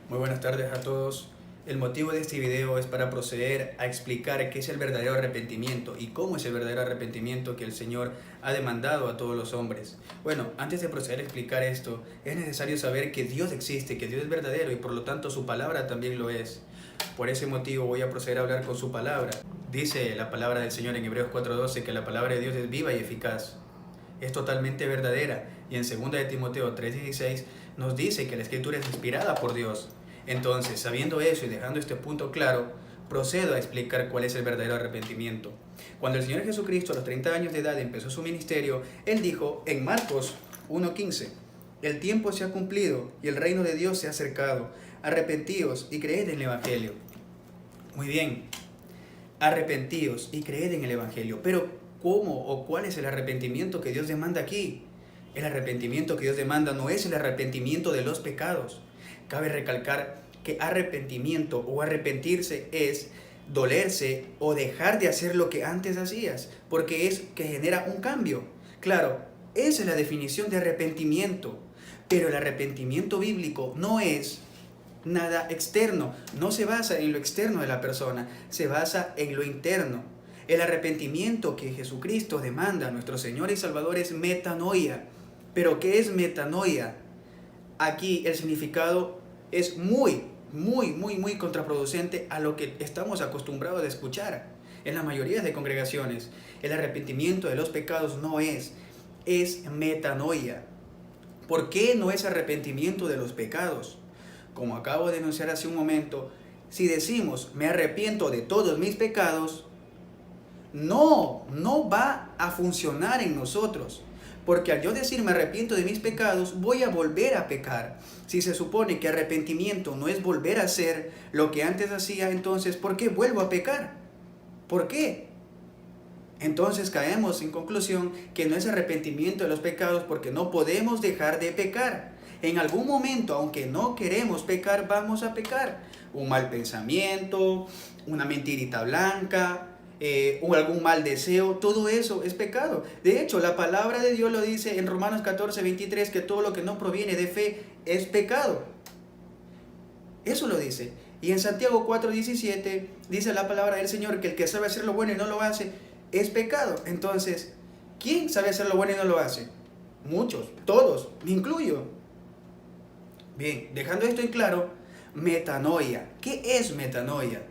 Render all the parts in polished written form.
Muy buenas tardes a todos. El motivo de este video es para proceder a explicar qué es el verdadero arrepentimiento y cómo es el verdadero arrepentimiento que el Señor ha demandado a todos los hombres. Bueno, antes de proceder a explicar esto, es necesario saber que Dios existe, que Dios es verdadero y por lo tanto su palabra también lo es. Por ese motivo voy a proceder a hablar con su palabra. Dice la palabra del Señor en Hebreos 4:12 que la palabra de Dios es viva y eficaz. Es totalmente verdadera, y en 2 de Timoteo 3:16 nos dice que la escritura es inspirada por Dios. Entonces, sabiendo eso y dejando este punto claro, procedo a explicar cuál es el verdadero arrepentimiento. Cuando el Señor Jesucristo a los 30 años de edad empezó su ministerio, Él dijo en Marcos 1:15: el tiempo se ha cumplido y el reino de Dios se ha acercado. Arrepentíos y creed en el Evangelio. Muy bien, arrepentíos y creed en el Evangelio. Pero, ¿cómo o cuál es el arrepentimiento que Dios demanda aquí? El arrepentimiento que Dios demanda no es el arrepentimiento de los pecados. Cabe recalcar que arrepentimiento o arrepentirse es dolerse o dejar de hacer lo que antes hacías, porque es que genera un cambio. Claro, esa es la definición de arrepentimiento, pero el arrepentimiento bíblico no es nada externo, no se basa en lo externo de la persona, se basa en lo interno. El arrepentimiento que Jesucristo demanda a nuestro Señor y Salvador es metanoia. ¿Pero qué es metanoia? Aquí el significado es muy contraproducente a lo que estamos acostumbrados a escuchar en la mayoría de congregaciones. El arrepentimiento de los pecados no es metanoia. ¿Por qué no es arrepentimiento de los pecados? Como acabo de anunciar hace un momento, si decimos me arrepiento de todos mis pecados, no va a funcionar en nosotros. Porque al yo decir me arrepiento de mis pecados, voy a volver a pecar. Si se supone que arrepentimiento no es volver a hacer lo que antes hacía, entonces ¿por qué vuelvo a pecar? ¿Por qué? Entonces caemos en conclusión que no es arrepentimiento de los pecados porque no podemos dejar de pecar. En algún momento, aunque no queremos pecar, vamos a pecar. Un mal pensamiento, una mentirita blanca, o algún mal deseo, todo eso es pecado. De hecho, la palabra de Dios lo dice en Romanos 14:23, que todo lo que no proviene de fe es pecado. Eso lo dice. Y en Santiago 4:17 dice la palabra del Señor que el que sabe hacer lo bueno y no lo hace es pecado. Entonces, ¿quién sabe hacer lo bueno y no lo hace? Muchos, todos, me incluyo. Bien, dejando esto en claro, metanoia. ¿Qué es metanoia?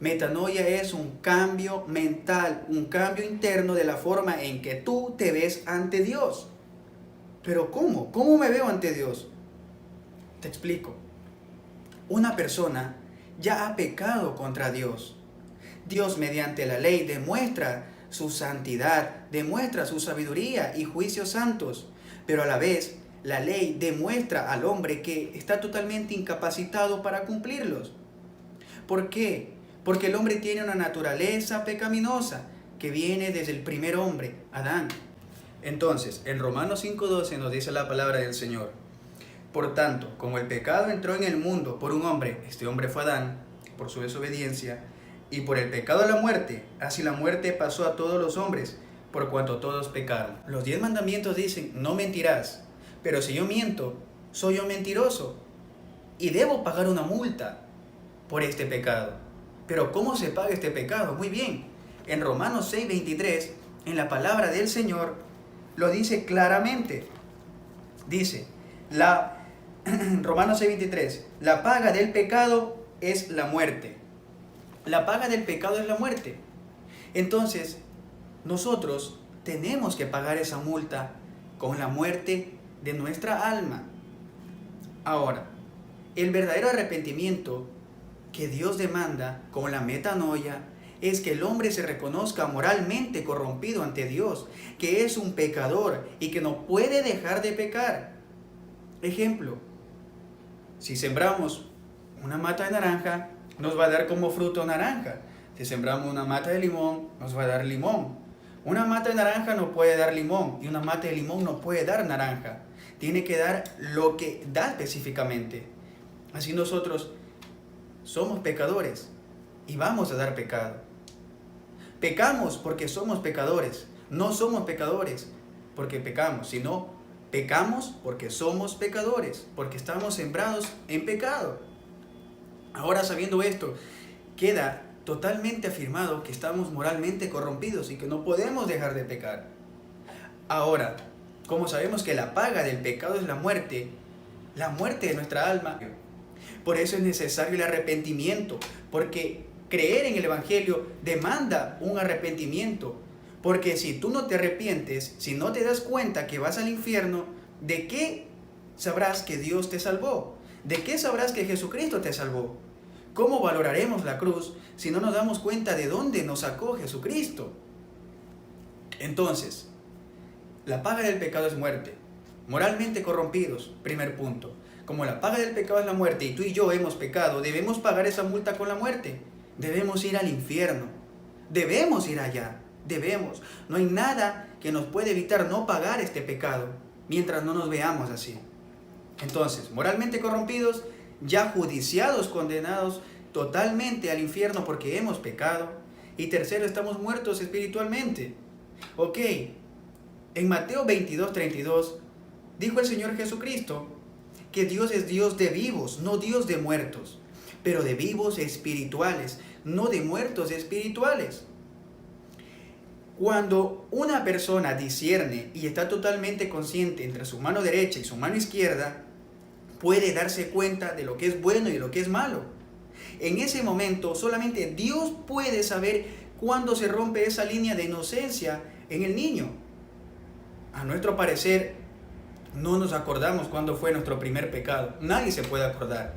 Metanoia es un cambio mental, un cambio interno de la forma en que tú te ves ante Dios. ¿Pero cómo? ¿Cómo me veo ante Dios? Te explico. Una persona ya ha pecado contra Dios. Dios mediante la ley demuestra su santidad, demuestra su sabiduría y juicios santos, pero a la vez la ley demuestra al hombre que está totalmente incapacitado para cumplirlos. ¿Por qué? Porque el hombre tiene una naturaleza pecaminosa que viene desde el primer hombre, Adán. Entonces, en Romanos 5:12 nos dice la palabra del Señor: por tanto, como el pecado entró en el mundo por un hombre, este hombre fue Adán, por su desobediencia, y por el pecado la muerte, así la muerte pasó a todos los hombres, por cuanto todos pecaron. Los 10 mandamientos dicen, no mentirás, pero si yo miento, soy yo mentiroso, y debo pagar una multa por este pecado. Pero ¿cómo se paga este pecado? Muy bien, en Romanos 6:23, en la palabra del Señor, lo dice claramente. Dice, Romanos 6:23, la paga del pecado es la muerte. La paga del pecado es la muerte. Entonces, nosotros tenemos que pagar esa multa con la muerte de nuestra alma. Ahora, el verdadero arrepentimiento que Dios demanda con la metanoia es que el hombre se reconozca moralmente corrompido ante Dios, que es un pecador y que no puede dejar de pecar. Ejemplo, si sembramos una mata de naranja, nos va a dar como fruto naranja. Si sembramos una mata de limón, nos va a dar limón. Una mata de naranja no puede dar limón y una mata de limón no puede dar naranja. Tiene que dar lo que da específicamente. Así nosotros somos pecadores y vamos a dar pecado. Pecamos porque somos pecadores. No somos pecadores porque pecamos, sino Pecamos porque somos pecadores, porque estamos sembrados en pecado. Ahora, sabiendo esto, queda totalmente afirmado que estamos moralmente corrompidos y que no podemos dejar de pecar. Ahora, como sabemos que la paga del pecado es la muerte de nuestra alma, por eso es necesario el arrepentimiento, porque creer en el Evangelio demanda un arrepentimiento. Porque si tú no te arrepientes, si no te das cuenta que vas al infierno, ¿de qué sabrás que Dios te salvó? ¿De qué sabrás que Jesucristo te salvó? ¿Cómo valoraremos la cruz si no nos damos cuenta de dónde nos sacó Jesucristo? Entonces, la paga del pecado es muerte. Moralmente corrompidos, primer punto. Como la paga del pecado es la muerte y tú y yo hemos pecado, debemos pagar esa multa con la muerte. Debemos ir al infierno. Debemos ir allá. Debemos. No hay nada que nos pueda evitar no pagar este pecado mientras no nos veamos así. Entonces, moralmente corrompidos, ya judiciados, condenados totalmente al infierno porque hemos pecado. Y tercero, estamos muertos espiritualmente. Ok, en Mateo 22:32 dijo el Señor Jesucristo que Dios es Dios de vivos, no Dios de muertos, pero de vivos espirituales, no de muertos espirituales. Cuando una persona discierne y está totalmente consciente entre su mano derecha y su mano izquierda, puede darse cuenta de lo que es bueno y de lo que es malo. En ese momento solamente Dios puede saber cuándo se rompe esa línea de inocencia en el niño. A nuestro parecer, no nos acordamos cuándo fue nuestro primer pecado. Nadie se puede acordar.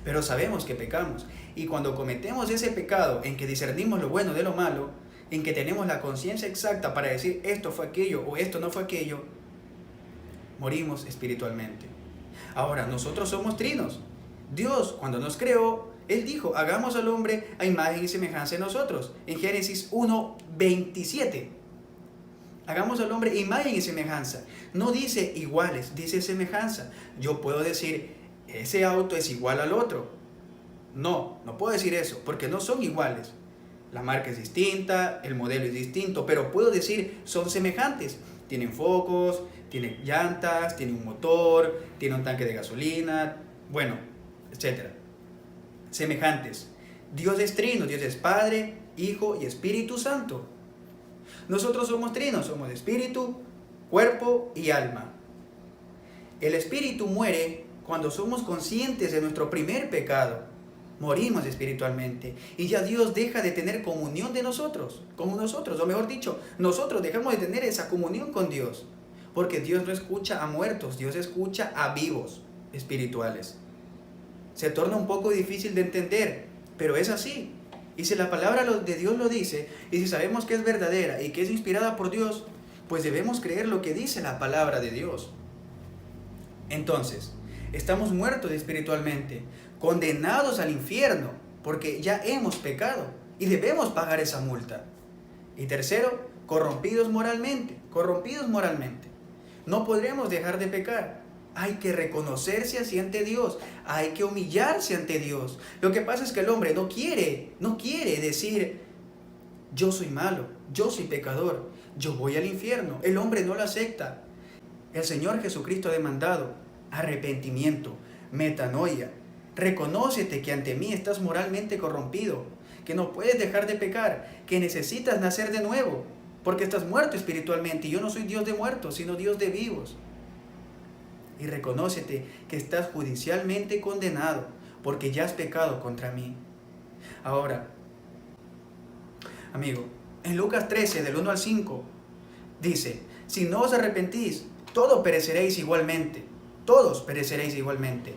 Pero sabemos que pecamos. Y cuando cometemos ese pecado en que discernimos lo bueno de lo malo, en que tenemos la conciencia exacta para decir esto fue aquello o esto no fue aquello, morimos espiritualmente. Ahora, nosotros somos trinos. Dios, cuando nos creó, Él dijo, hagamos al hombre a imagen y semejanza de nosotros. En Génesis 1:27. Hagamos al hombre imagen y semejanza. No dice iguales, dice semejanza. Yo puedo decir, ese auto es igual al otro. No puedo decir eso, porque no son iguales. La marca es distinta, el modelo es distinto, pero puedo decir, son semejantes. Tienen focos, tienen llantas, tienen un motor, tienen un tanque de gasolina, bueno, etc. Semejantes. Dios es trino, Dios es Padre, Hijo y Espíritu Santo. Nosotros somos trinos, somos espíritu, cuerpo y alma. El espíritu muere cuando somos conscientes de nuestro primer pecado. Morimos espiritualmente y ya Dios deja de tener comunión de nosotros, como nosotros, o mejor dicho, nosotros dejamos de tener esa comunión con Dios, porque Dios no escucha a muertos, Dios escucha a vivos espirituales. Se torna un poco difícil de entender, pero es así. Y si la palabra de Dios lo dice, y si sabemos que es verdadera y que es inspirada por Dios, pues debemos creer lo que dice la palabra de Dios. Entonces, estamos muertos espiritualmente, condenados al infierno, porque ya hemos pecado y debemos pagar esa multa. Y tercero, corrompidos moralmente. No podremos dejar de pecar. Hay que reconocerse así ante Dios, hay que humillarse ante Dios. Lo que pasa es que el hombre no quiere decir, yo soy malo, yo soy pecador, yo voy al infierno. El hombre no lo acepta. El Señor Jesucristo ha demandado arrepentimiento, metanoia. Reconócete que ante mí estás moralmente corrompido, que no puedes dejar de pecar, que necesitas nacer de nuevo, porque estás muerto espiritualmente y yo no soy Dios de muertos, sino Dios de vivos. Y reconócete que estás judicialmente condenado, porque ya has pecado contra mí. Ahora, amigo, en Lucas 13, del 1 al 5, dice, si no os arrepentís, todos pereceréis igualmente. Todos pereceréis igualmente.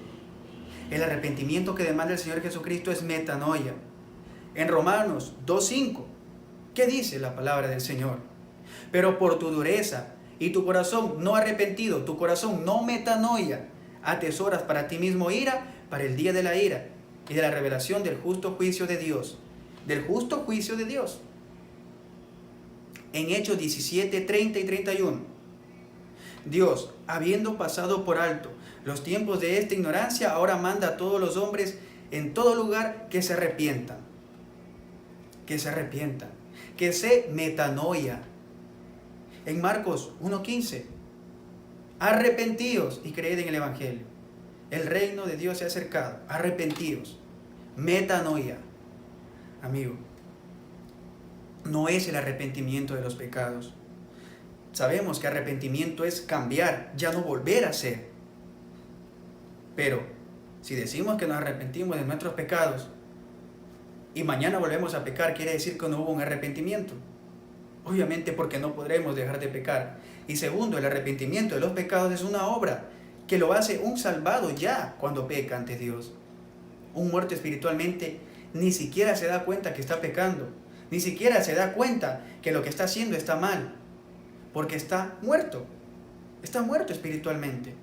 El arrepentimiento que demanda el Señor Jesucristo es metanoia. En Romanos 2:5, ¿qué dice la palabra del Señor? Pero por tu dureza y tu corazón no arrepentido, tu corazón no metanoia, atesoras para ti mismo ira para el día de la ira y de la revelación del justo juicio de Dios. Del justo juicio de Dios. En Hechos 17, 30 y 31. Dios, habiendo pasado por alto los tiempos de esta ignorancia, ahora manda a todos los hombres en todo lugar que se arrepientan. Que se arrepientan. Que se metanoia. En Marcos 1:15. Arrepentíos y creed en el Evangelio. El reino de Dios se ha acercado. Arrepentíos. Metanoia. Amigo, no es el arrepentimiento de los pecados. Sabemos que arrepentimiento es cambiar, ya no volver a hacer. Pero si decimos que nos arrepentimos de nuestros pecados y mañana volvemos a pecar, quiere decir que no hubo un arrepentimiento. Obviamente porque no podremos dejar de pecar. Y segundo, el arrepentimiento de los pecados es una obra que lo hace un salvado ya cuando peca ante Dios. Un muerto espiritualmente ni siquiera se da cuenta que está pecando. Ni siquiera se da cuenta que lo que está haciendo está mal. Porque está muerto. Está muerto espiritualmente.